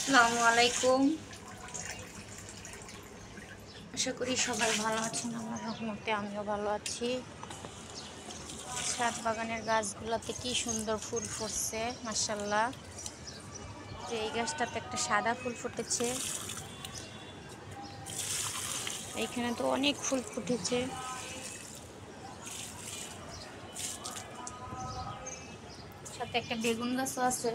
আসসালামু আলাইকুম। আশা করি সবাই ভালো আছেন। আমার রহমতে আমিও ভালো আছি। ছাদ বাগানের গাছগুলোতে কি সুন্দর ফুল ফুটছে, মাশাআল্লাহ। যে এই গাছটাতে একটা সাদা ফুল ফুটেছে, এইখানে তো অনেক ফুল ফুটেছে। সাথে একটা বেগুন গাছও আছে।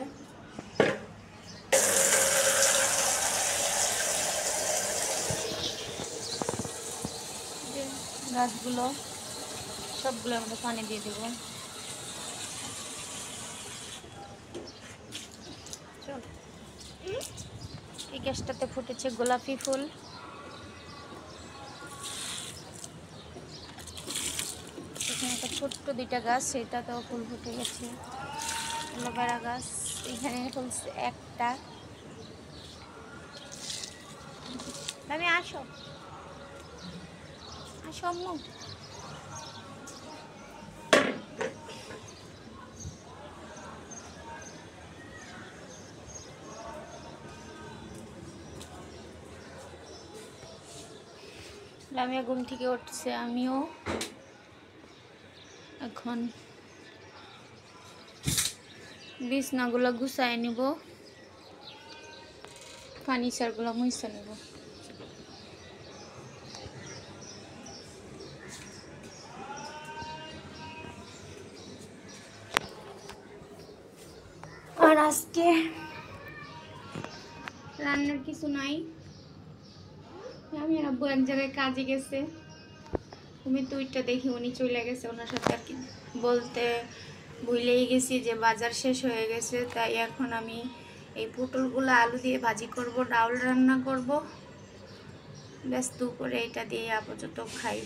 গাছগুলো সবগুলো আমরা পানি দিয়ে দেবো। এই গাছটাতে ফুটেছে গোলাপি ফুল। এখানে একটা ছোট্ট দুইটা গাছ, সেটাতেও ফুল ফুটে গেছে। অ্যালোভেরা গাছ এখানে ফুলছে একটা। আমি আসো আসো আম্মু। লামিয়া ঘুম থেকে উঠছে, আমিও এখন বিছনাগুলো গুছাই নিব, ফার্নিচারগুলো মুছে নেব। আর আজকে রান্নার কিছু নাই। আমি আব্বু এক জায়গায় কাজে গেছে, তুমি তো ওইটা দেখি উনি চলে গেছে। ওনার সাথে আর কি বলতে ভুলেই গেছি যে বাজার শেষ হয়ে গেছে। তাই এখন আমি এই পটলগুলো আলু দিয়ে ভাজি করব, ডাউল রান্না করব। ব্যাস দুপুরে এটা দিয়ে আপাতত খাই।